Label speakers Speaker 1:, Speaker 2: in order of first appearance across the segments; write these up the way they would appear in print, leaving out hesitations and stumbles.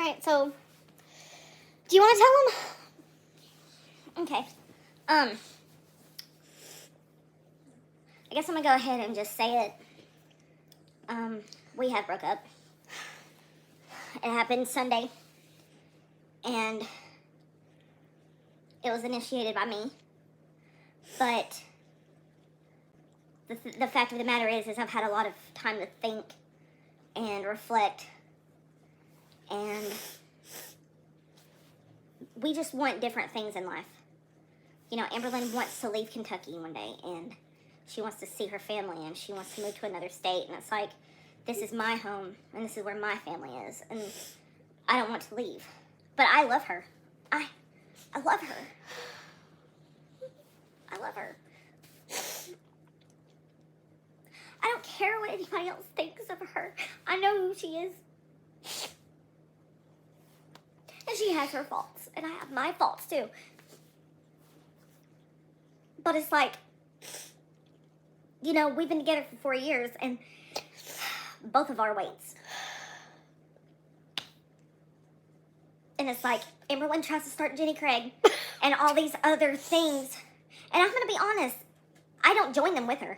Speaker 1: Alright, so, do you want to tell them? Okay. I guess I'm going to go ahead and just say it. We have broke up. It happened Sunday. And it was initiated by me. But the fact of the matter is I've had a lot of time to think and reflect. And we just want different things in life. You know, AmberLynn wants to leave Kentucky one day, and she wants to see her family, and she wants to move to another state. And it's like, this is my home, and this is where my family is, and I don't want to leave. But I love her. I love her. I love her. I don't care what anybody else thinks of her. I know who she is. And she has her faults, and I have my faults too. But it's like, you know, we've been together for 4 years, and both of our weights. And it's like, AmberLynn tries to start Jenny Craig and all these other things. And I'm going to be honest, I don't join them with her.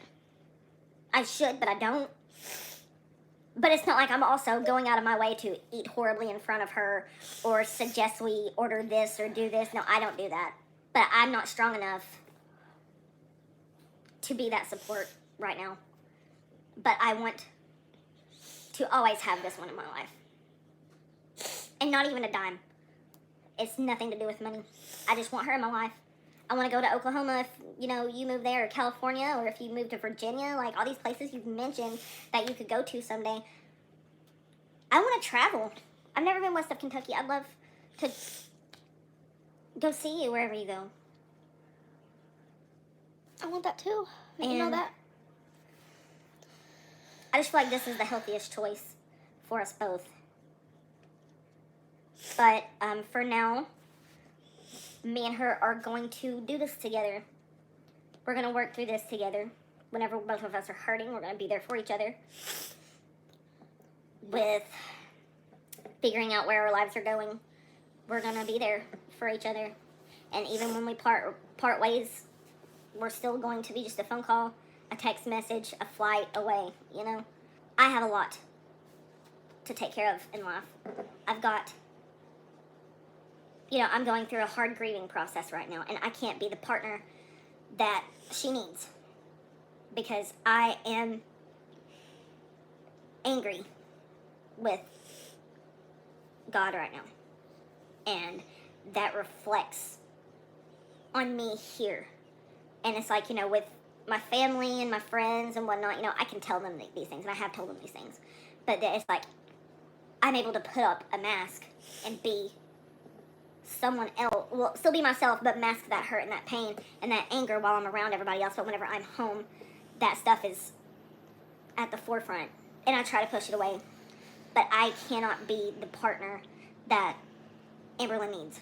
Speaker 1: I should, but I don't. But it's not like I'm also going out of my way to eat horribly in front of her or suggest we order this or do this. No, I don't do that. But I'm not strong enough to be that support right now. But I want to always have this one in my life. And not even a dime. It's nothing to do with money. I just want her in my life. I want to go to Oklahoma if, you know, you move there, or California, or if you move to Virginia, like all these places you've mentioned that you could go to someday. I want to travel. I've never been west of Kentucky. I'd love to go see you wherever you go.
Speaker 2: I want that too.
Speaker 1: And
Speaker 2: you know that.
Speaker 1: I just feel like this is the healthiest choice for us both. But for now, me and her are going to do this together. We're going to work through this together. Whenever both of us are hurting, we're going to be there for each other. With figuring out where our lives are going, we're going to be there for each other. And even when we part ways, we're still going to be just a phone call, a text message, a flight away, you know? I have a lot to take care of in life. I've got, you know, I'm going through a hard grieving process right now, and I can't be the partner that she needs because I am angry with God right now. And that reflects on me here. And it's like, you know, with my family and my friends and whatnot, you know, I can tell them these things, and I have told them these things. But it's like, I'm able to put up a mask and be someone else, well, still be myself, but mask that hurt and that pain and that anger while I'm around everybody else. But whenever I'm home, that stuff is at the forefront, and I try to push it away. But I cannot be the partner that AmberLynn needs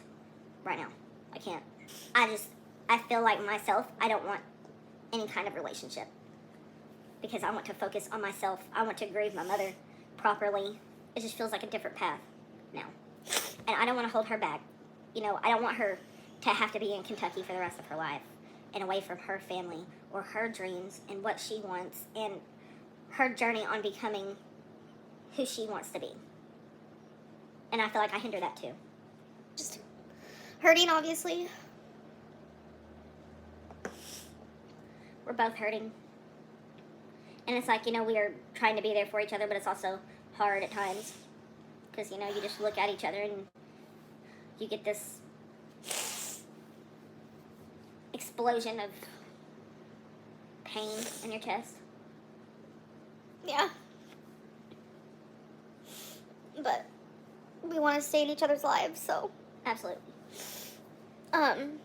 Speaker 1: right now. I can't. I feel like myself, I don't want any kind of relationship because I want to focus on myself. I want to grieve my mother properly. It just feels like a different path now. And I don't want to hold her back. You know, I don't want her to have to be in Kentucky for the rest of her life and away from her family or her dreams and what she wants and her journey on becoming who she wants to be. And I feel like I hinder that too.
Speaker 2: Just hurting, obviously.
Speaker 1: We're both hurting. And it's like, you know, we are trying to be there for each other, but it's also hard at times. Because, you know, you just look at each other and you get this explosion of pain in your chest.
Speaker 2: Yeah. But we want to stay in each other's lives, so.
Speaker 1: Absolutely. And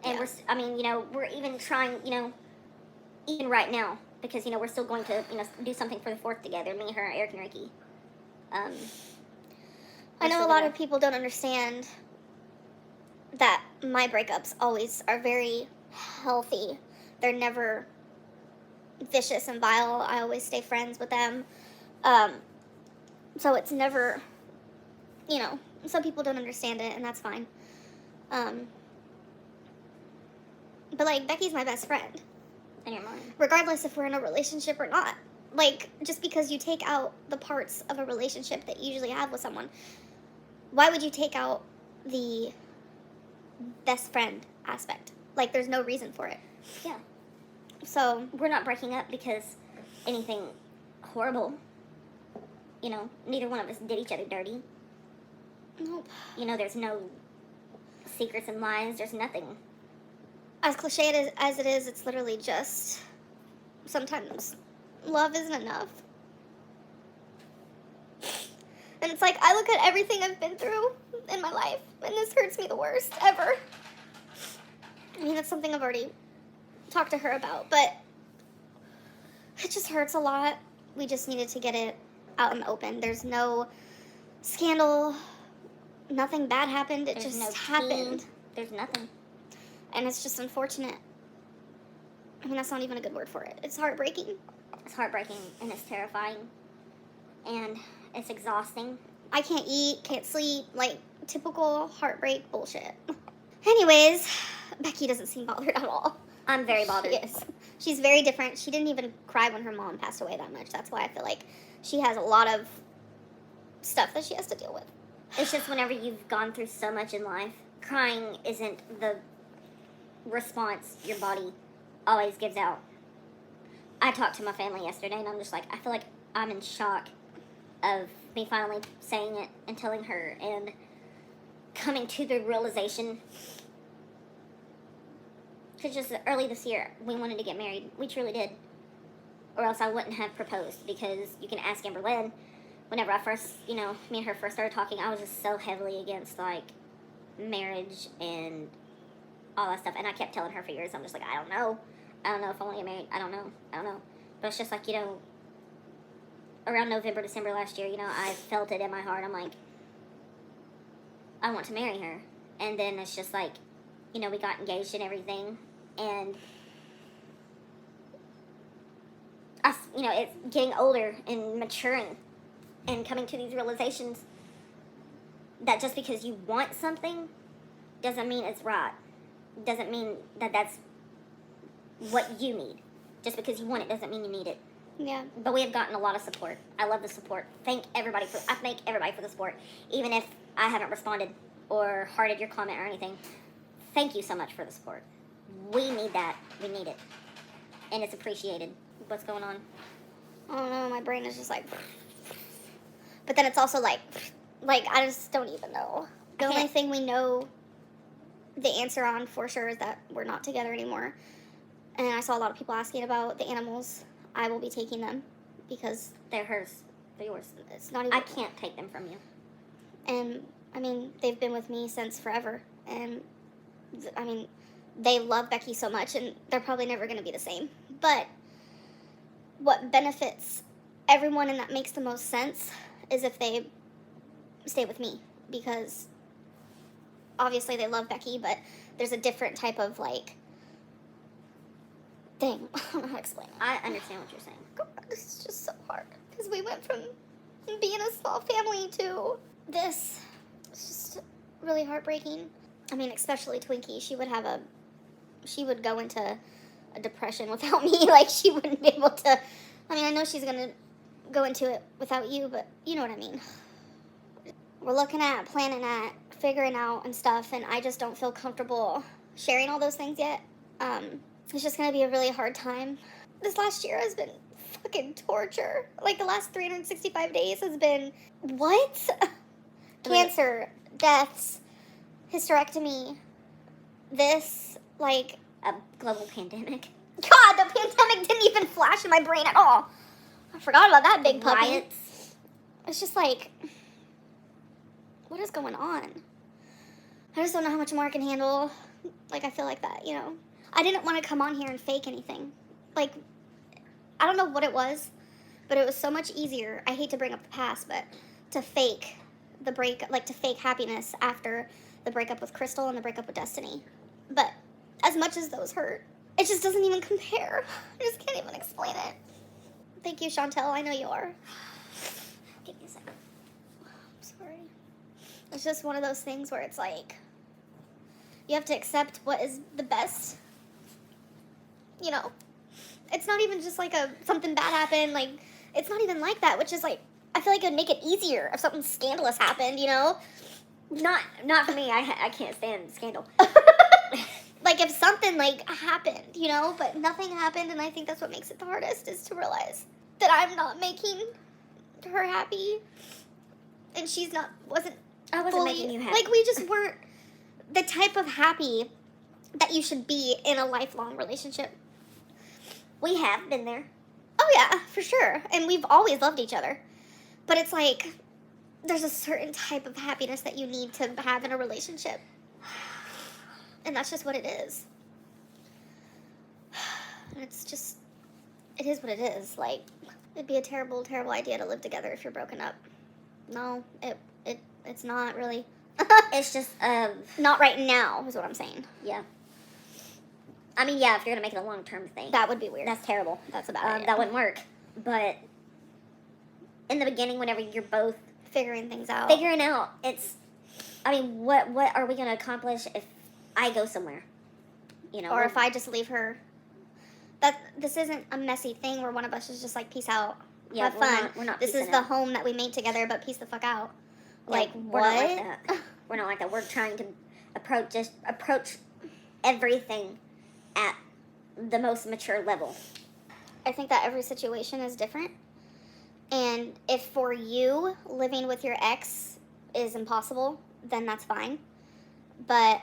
Speaker 2: yeah.
Speaker 1: I mean, you know, we're even trying, you know, even right now, because, you know, we're still going to, you know, do something for the 4th together, me, her, Eric, and Ricky.
Speaker 2: I know a lot of people don't understand that my breakups always are very healthy. They're never vicious and vile. I always stay friends with them. So it's never you know, some people don't understand it, and that's fine. But, like, Becky's my best friend.
Speaker 1: In your mind.
Speaker 2: Regardless if we're in a relationship or not. Like, just because you take out the parts of a relationship that you usually have with someone, why would you take out the best friend aspect? Like, there's no reason for it.
Speaker 1: Yeah.
Speaker 2: So,
Speaker 1: We're not breaking up because anything horrible. You know, neither one of us did each other dirty.
Speaker 2: nope.
Speaker 1: You know, there's no secrets and lies. There's nothing.
Speaker 2: As cliche as it is, it's literally just sometimes love isn't enough. And it's like, I look at everything I've been through in my life, and this hurts me the worst ever. I mean, that's something I've already talked to her about, but it just hurts a lot. We just needed to get it out in the open. There's no scandal. Nothing bad happened. It
Speaker 1: There's
Speaker 2: just
Speaker 1: no
Speaker 2: happened.
Speaker 1: tea. There's nothing.
Speaker 2: And it's just unfortunate. I mean, that's not even a good word for it. It's heartbreaking.
Speaker 1: It's heartbreaking and it's terrifying. And it's exhausting.
Speaker 2: I can't eat, can't sleep, like typical heartbreak bullshit. Anyways, Becky doesn't seem bothered at all.
Speaker 1: I'm very bothered.
Speaker 2: Yes. She's very different. She didn't even cry when her mom passed away that much. That's why I feel like she has a lot of stuff that she has to deal with.
Speaker 1: It's just whenever you've gone through so much in life, crying isn't the response your body always gives out. I talked to my family yesterday and I'm just like, I feel like I'm in shock of me finally saying it and telling her and coming to the realization. Because just early this year, we wanted to get married. We truly did. Or else I wouldn't have proposed, because you can ask AmberLynn. Whenever I first, you know, me and her first started talking, I was just so heavily against, like, marriage and all that stuff. And I kept telling her for years, I'm just like, I don't know. I don't know if I want to get married. I don't know. But it's just like, you know, around November, December last year, you know, I felt it in my heart. I'm like, I want to marry her. And then it's just like, you know, we got engaged and everything. And, you know, it's getting older and maturing and coming to these realizations that just because you want something doesn't mean it's right. Doesn't mean that that's what you need. Just because you want it doesn't mean you need it.
Speaker 2: Yeah.
Speaker 1: But we have gotten a lot of support. I love the support. I thank everybody for the support. Even if I haven't responded or hearted your comment or anything. Thank you so much for the support. We need that. We need it. And it's appreciated. What's going on?
Speaker 2: I don't know, my brain is just like... But then it's also like I just don't even know. The only thing we know the answer on for sure is that we're not together anymore. And I saw a lot of people asking about the animals. I will be taking them because...
Speaker 1: They're hers. They're yours.
Speaker 2: It's not even...
Speaker 1: I can't take them from you.
Speaker 2: And, I mean, they've been with me since forever. And, I mean, they love Becky so much, and they're probably never going to be the same. But what benefits everyone and that makes the most sense is if they stay with me. Because, obviously, they love Becky, but there's a different type of, like, thing. I don't know how to explain it.
Speaker 1: I understand what you're saying.
Speaker 2: God, it's just so hard. Because we went from being a small family to this. It's just really heartbreaking. I mean, especially Twinkie. She would go into a depression without me. Like, she wouldn't be able to. I mean, I know she's going to go into it without you, but you know what I mean. We're looking at, planning at, figuring out and stuff, and I just don't feel comfortable sharing all those things yet. It's just going to be a really hard time. This last year has been fucking torture. Like, the last 365 days has been, what? Cancer, deaths, hysterectomy, this, like...
Speaker 1: A global pandemic.
Speaker 2: God, the pandemic didn't even flash in my brain at all. I forgot about that big puppy.
Speaker 1: Riots.
Speaker 2: It's just like, what is going on? I just don't know how much more I can handle. Like, I feel like that, you know. I didn't want to come on here and fake anything. Like, I don't know what it was, but it was so much easier. I hate to bring up the past, but to fake the break, like to fake happiness after the breakup with Crystal and the breakup with Destiny. But as much as those hurt, it just doesn't even compare. I just can't even explain it. Thank you, Chantel. I know you are.
Speaker 1: Give me a second.
Speaker 2: I'm sorry. It's just one of those things where it's like, you have to accept what is the best. You know? It's not even just like something bad happened. Like, it's not even like that, which is like, I feel like it would make it easier if something scandalous happened, you know?
Speaker 1: Not for me. I can't stand scandal.
Speaker 2: Like, if something, like, happened, you know? But nothing happened, and I think that's what makes it the hardest, is to realize that I'm not making her happy, and she's not,
Speaker 1: I wasn't making you happy.
Speaker 2: Like, we just weren't the type of happy that you should be in a lifelong relationship.
Speaker 1: We have been there.
Speaker 2: Oh, yeah, for sure. And we've always loved each other. But it's like, there's a certain type of happiness that you need to have in a relationship. And that's just what it is. It's just, it is what it is. Like, it'd be a terrible, terrible idea to live together if you're broken up. No, it's not really.
Speaker 1: It's just,
Speaker 2: not right now, is what I'm saying.
Speaker 1: Yeah. I mean, yeah, if you're going to make it a long-term thing.
Speaker 2: That would be weird.
Speaker 1: That's terrible.
Speaker 2: That's a bad idea.
Speaker 1: That wouldn't work. But in the beginning, whenever you're both
Speaker 2: figuring things out.
Speaker 1: It's, I mean, what are we going to accomplish if I go somewhere? You know?
Speaker 2: Or if I just leave her. This isn't a messy thing where one of us is just like, peace out.
Speaker 1: Yeah,
Speaker 2: have fun.
Speaker 1: We're not
Speaker 2: This is the home that we made together, but peace the fuck out.
Speaker 1: Yeah,
Speaker 2: like,
Speaker 1: what?
Speaker 2: Not
Speaker 1: like that. We're not like that. We're trying to approach everything at the most mature level.
Speaker 2: I think that every situation is different. And if for you, living with your ex is impossible, then that's fine. But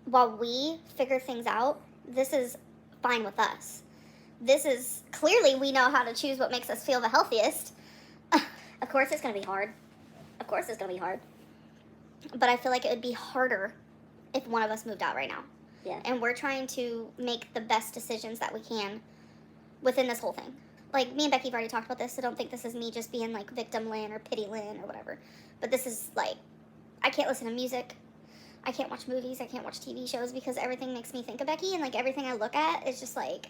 Speaker 2: while we figure things out, this is fine with us. This is, clearly we know how to choose what makes us feel the healthiest.
Speaker 1: Of course it's going to be hard. Of course it's going to be hard.
Speaker 2: But I feel like it would be harder if one of us moved out right now.
Speaker 1: Yeah.
Speaker 2: And we're trying to make the best decisions that we can within this whole thing. Like, me and Becky have already talked about this, so don't think this is me just being, like, victim Lynn or pity Lynn or whatever. But this is, like, I can't listen to music. I can't watch movies. I can't watch TV shows because everything makes me think of Becky. And, like, everything I look at is just, like,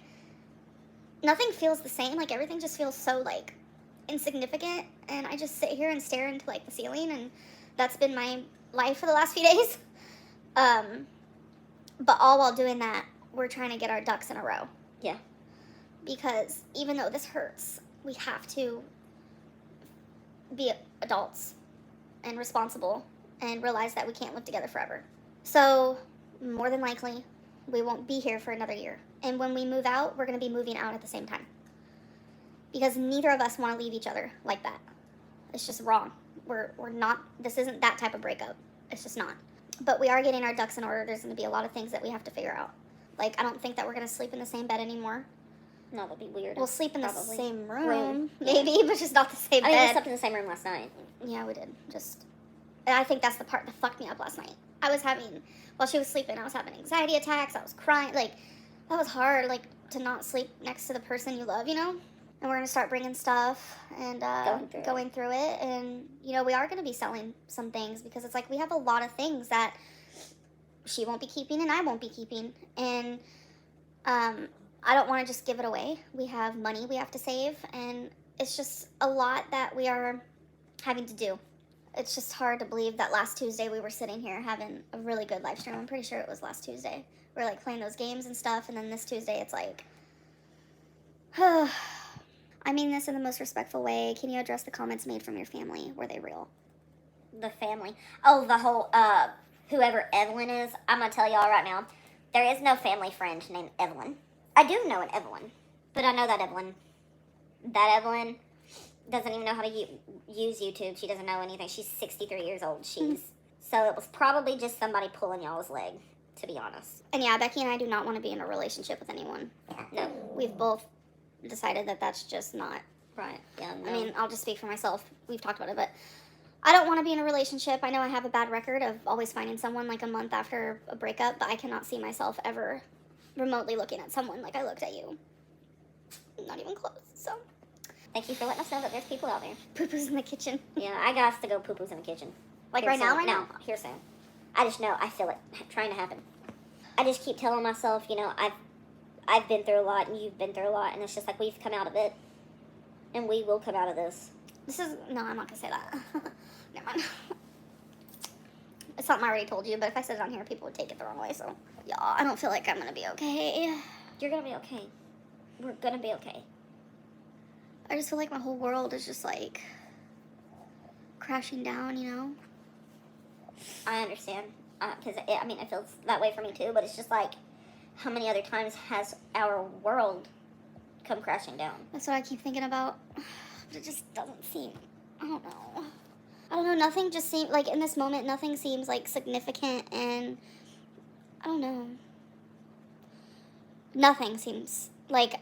Speaker 2: nothing feels the same. Like, everything just feels so, like, insignificant. And I just sit here and stare into, like, the ceiling. And that's been my life for the last few days. But all while doing that, we're trying to get our ducks in a row.
Speaker 1: Yeah.
Speaker 2: Because even though this hurts, we have to be adults and responsible and realize that we can't live together forever. So, more than likely, we won't be here for another year. And when we move out, we're going to be moving out at the same time. Because neither of us want to leave each other like that. It's just wrong. We're not, this isn't that type of breakup. It's just not. But we are getting our ducks in order. There's going to be a lot of things that we have to figure out. Like, I don't think that we're going to sleep in the same bed anymore.
Speaker 1: No, that'd be weird.
Speaker 2: We'll sleep in
Speaker 1: Probably.
Speaker 2: the same room, maybe, but just not the same
Speaker 1: I
Speaker 2: bed.
Speaker 1: mean, we slept in the same room last night.
Speaker 2: Yeah, we did. And I think that's the part that fucked me up last night. While she was sleeping, I was having anxiety attacks. I was crying. Like, that was hard, like, to not sleep next to the person you love, you know? And we're going to start bringing stuff and going through it. And, you know, we are going to be selling some things because it's like we have a lot of things that she won't be keeping and I won't be keeping. And I don't want to just give it away. We have money we have to save. And it's just a lot that we are having to do. It's just hard to believe that last Tuesday we were sitting here having a really good live stream. I'm pretty sure it was last Tuesday. We were, like, playing those games and stuff. And then this Tuesday it's like... I mean this in the most respectful way. Can you address the comments made from your family? Were they real?
Speaker 1: The family. Oh, the whole, whoever Evelyn is. I'm going to tell y'all right now. There is no family friend named Evelyn. I do know an Evelyn. But I know that Evelyn doesn't even know how to use YouTube. She doesn't know anything. She's 63 years old. So it was probably just somebody pulling y'all's leg, to be honest.
Speaker 2: And yeah, Becky and I do not want to be in a relationship with anyone.
Speaker 1: No.
Speaker 2: We've both decided that that's just not
Speaker 1: right. Yeah, no.
Speaker 2: I mean, I'll just speak for myself. We've talked about it, but I don't want to be in a relationship. I know I have a bad record of always finding someone like a month after a breakup, but I cannot see myself ever remotely looking at someone like I looked at you. Not even close, so.
Speaker 1: Thank you for letting us know that there's people out there.
Speaker 2: Poo-poo's in the kitchen.
Speaker 1: Yeah, I got to go poo-poo's in the kitchen.
Speaker 2: Like
Speaker 1: Here
Speaker 2: right now,
Speaker 1: soon. No, here soon. I just know, I feel it trying to happen. I just keep telling myself, you know, I've been through a lot and you've been through a lot, and it's just like we've come out of it, and we will come out of this.
Speaker 2: No, I'm not gonna say that. Never mind. something I already told you, but if I said it on here, people would take it the wrong way, so. Y'all, I don't feel like I'm gonna be okay.
Speaker 1: You're gonna be okay. We're gonna be okay.
Speaker 2: I just feel like my whole world is just, like, crashing down, you know?
Speaker 1: I understand. Because, I mean, it feels that way for me, too. But it's just, like, how many other times has our world come crashing down?
Speaker 2: That's what I keep thinking about. It just doesn't seem, I don't know. I don't know, nothing just seems, like, in this moment, nothing seems, like, significant, and I don't know. Nothing seems, like,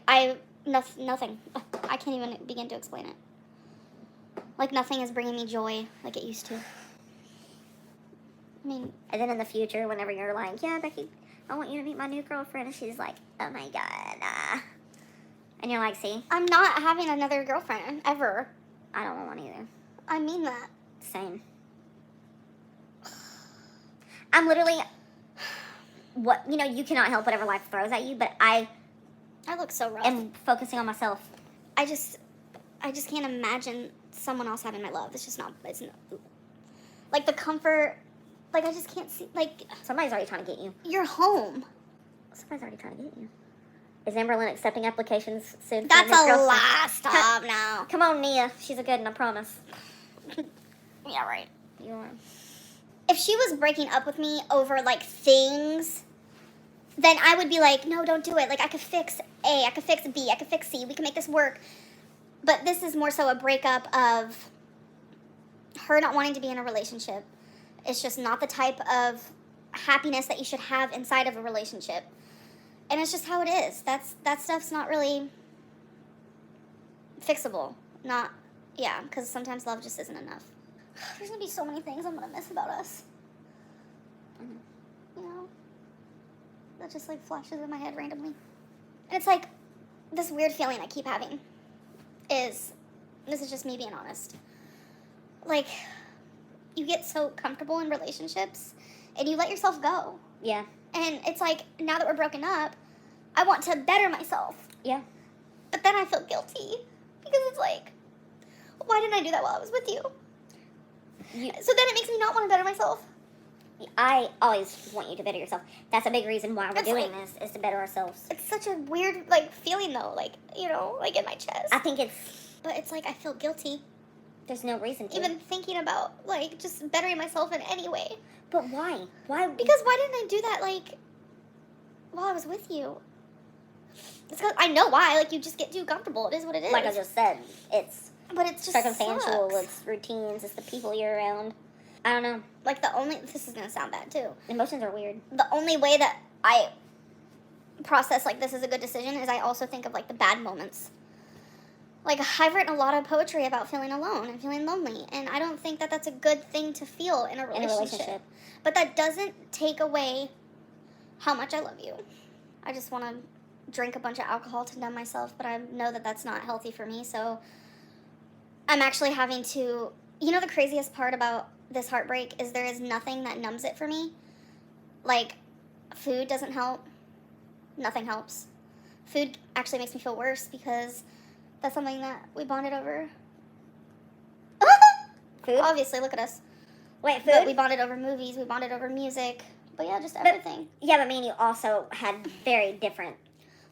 Speaker 2: nothing. I can't even begin to explain it. Like, nothing is bringing me joy like it used to. I mean...
Speaker 1: And then in the future, whenever you're like, yeah, Becky, I want you to meet my new girlfriend, and she's like, oh my god, And you're like, see?
Speaker 2: I'm not having another girlfriend, ever.
Speaker 1: I don't want one either.
Speaker 2: I mean that.
Speaker 1: Same. I'm literally... you cannot help whatever life throws at you, but I
Speaker 2: look so rough.
Speaker 1: am focusing on myself.
Speaker 2: I just can't imagine someone else having my love. It's just not, like, the comfort, like, I just can't see, like...
Speaker 1: Somebody's already trying to get you.
Speaker 2: You're home.
Speaker 1: Somebody's already trying to get you. Is AmberLynn accepting applications soon?
Speaker 2: That's a lie. Stop now.
Speaker 1: Come on, Nia. She's a good one, I promise.
Speaker 2: Yeah, right.
Speaker 1: You are.
Speaker 2: If she was breaking up with me over, like, things, then I would be like, no, don't do it. Like, I could fix A, I could fix B, I could fix C. We can make this work. But this is more so a breakup of her not wanting to be in a relationship. It's just not the type of happiness that you should have inside of a relationship. And it's just how it is. That stuff's not really fixable. Because sometimes love just isn't enough. There's going to be so many things I'm going to miss about us. You know? That just, like, flashes in my head randomly. And it's like, this weird feeling I keep having is, this is just me being honest. Like, you get so comfortable in relationships, and you let yourself go.
Speaker 1: Yeah.
Speaker 2: And it's like, now that we're broken up, I want to better myself.
Speaker 1: Yeah.
Speaker 2: But then I feel guilty. Because it's like, why didn't I do that while I was with you? So then it makes me not want to better myself.
Speaker 1: I always want you to better yourself. That's a big reason why we're doing
Speaker 2: like,
Speaker 1: this, is to better ourselves.
Speaker 2: It's such a weird, like, feeling, though. Like, you know, like, in my chest.
Speaker 1: I think it's...
Speaker 2: But it's like, I feel guilty.
Speaker 1: There's no reason to.
Speaker 2: Even thinking about, like, just bettering myself in any way.
Speaker 1: But why? Why?
Speaker 2: Because why didn't I do that, like, while I was with you? It's because I know why. Like, you just get too comfortable. It is what it is.
Speaker 1: Like I just said, it's...
Speaker 2: But it's just
Speaker 1: circumstantial,
Speaker 2: sucks.
Speaker 1: it's routines, it's the people you're around. I don't know.
Speaker 2: Like, this is going to sound bad, too.
Speaker 1: Emotions are weird.
Speaker 2: The only way that I process, like, this is a good decision is I also think of, like, the bad moments. Like, I've written a lot of poetry about feeling alone and feeling lonely, and I don't think that that's a good thing to feel in a relationship. But that doesn't take away how much I love you. I just want to drink a bunch of alcohol to numb myself, but I know that that's not healthy for me, so I'm actually having to... You know the craziest part about this heartbreak is there is nothing that numbs it for me. Like, food doesn't help. Nothing helps. Food actually makes me feel worse because that's something that we bonded over.
Speaker 1: Food?
Speaker 2: Obviously, look at us.
Speaker 1: Wait, food?
Speaker 2: But we bonded over movies, we bonded over music. But yeah, just everything.
Speaker 1: But me and you also had very different...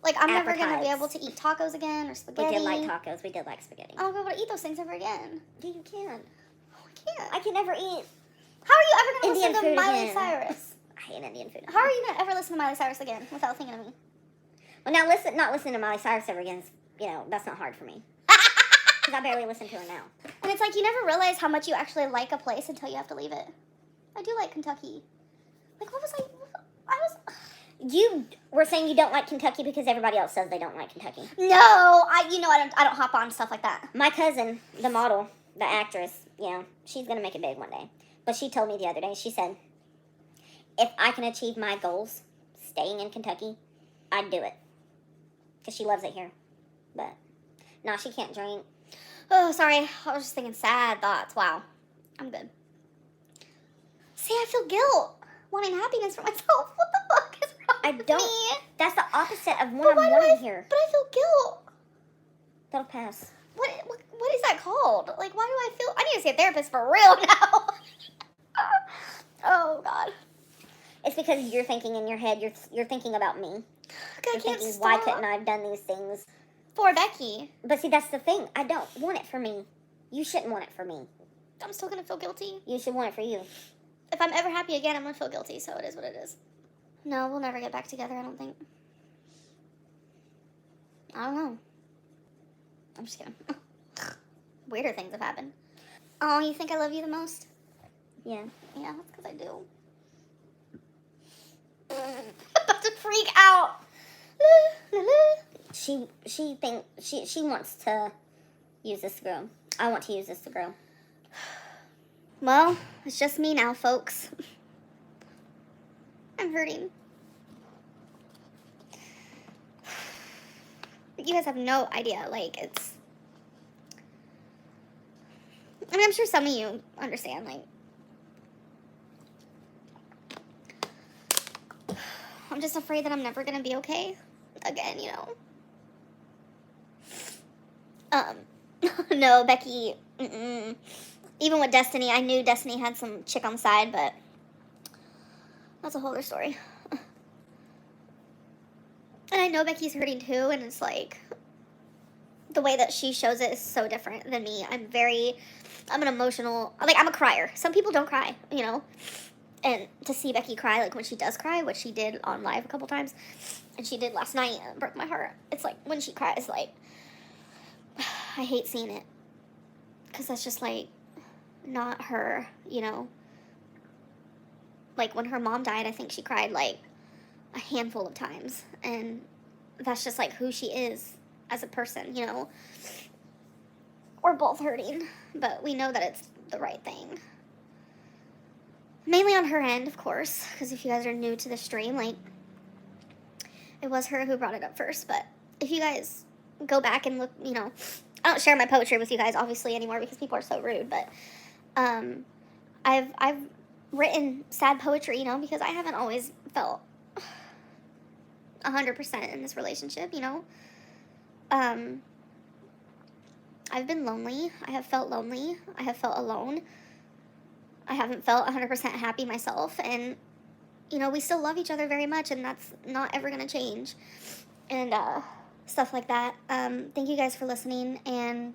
Speaker 2: Like, I'm never going to be able to eat tacos again or spaghetti.
Speaker 1: We did like tacos. We did like spaghetti.
Speaker 2: I don't be able to eat those things ever again.
Speaker 1: Yeah, you can.
Speaker 2: Oh, I can't.
Speaker 1: I can never eat...
Speaker 2: How are you ever going to
Speaker 1: Indian
Speaker 2: listen to
Speaker 1: food
Speaker 2: Miley
Speaker 1: again.
Speaker 2: Cyrus?
Speaker 1: I hate Indian food.
Speaker 2: How are you going to ever listen to Miley Cyrus again without thinking of me?
Speaker 1: Well, now not listening to Miley Cyrus ever again is, that's not hard for me. Because I barely listen to her now.
Speaker 2: And it's like, you never realize how much you actually like a place until you have to leave it. I do like Kentucky. Like, what was I
Speaker 1: You were saying you don't like Kentucky because everybody else says they don't like Kentucky.
Speaker 2: No, I don't hop on stuff like that.
Speaker 1: My cousin, the model, the actress, she's going to make it big one day. But she told me the other day, she said, if I can achieve my goals staying in Kentucky, I'd do it. Because she loves it here. But, no, she can't drink.
Speaker 2: Oh, sorry. I was just thinking sad thoughts. Wow. I'm good. See, I feel guilt. Wanting happiness for myself. What the fuck is wrong with me?
Speaker 1: That's the opposite of what I'm wanting here.
Speaker 2: But I feel guilt.
Speaker 1: That'll pass.
Speaker 2: What is that called? Like, why do I feel... I need to see a therapist for real now. Oh, God.
Speaker 1: because you're thinking in your head, you're thinking about me.
Speaker 2: I
Speaker 1: You're
Speaker 2: can't
Speaker 1: thinking,
Speaker 2: stop.
Speaker 1: why couldn't I have done these things?
Speaker 2: For Becky.
Speaker 1: But see, that's the thing. I don't want it for me. You shouldn't want it for me.
Speaker 2: I'm still gonna feel guilty.
Speaker 1: You should want it for you.
Speaker 2: If I'm ever happy again, I'm gonna feel guilty, so it is what it is. No, we'll never get back together, I don't think. I don't know. I'm just kidding. Weirder things have happened. Oh, you think I love you the most?
Speaker 1: Yeah.
Speaker 2: Yeah, that's because I do. I'm about to freak out.
Speaker 1: She wants to use this to grow. I want to use this to grow.
Speaker 2: Well, it's just me now, folks. I'm hurting. You guys have no idea. Like, it's... I mean, I'm sure some of you understand, like... I'm just afraid that I'm never gonna be okay again, you know? No, Becky... Even with Destiny, I knew Destiny had some chick on the side, but... That's a whole other story. And I know Becky's hurting too, and it's like... The way that she shows it is so different than me. I'm an emotional... Like, I'm a crier. Some people don't cry, you know? And to see Becky cry, like, when she does cry, which she did on live a couple times, and she did last night, it broke my heart. It's like, when she cries, like... I hate seeing it. Because that's just, like, not her, you know? Like, when her mom died, I think she cried, like, a handful of times. And that's just, like, who she is as a person, you know? We're both hurting, but we know that it's the right thing. Mainly on her end, of course, because if you guys are new to the stream, like, it was her who brought it up first, but if you guys go back and look, you know, I don't share my poetry with you guys, obviously, anymore, because people are so rude, but, I've written sad poetry, you know, because I haven't always felt 100% in this relationship, you know. I've been lonely. I have felt lonely. I have felt alone. I haven't felt 100% happy myself, and, you know, we still love each other very much, and that's not ever going to change, and, stuff like that. Thank you guys for listening, and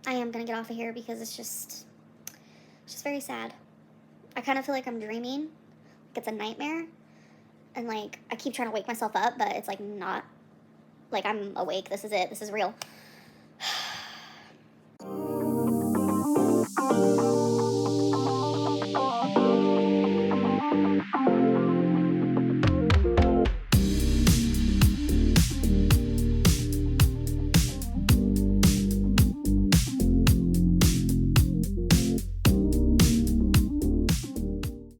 Speaker 2: I am going to get off of here because it's just very sad. I kind of feel like I'm dreaming, like it's a nightmare, and, like, I keep trying to wake myself up, but it's, like, not, like, I'm awake, this is it, this is real.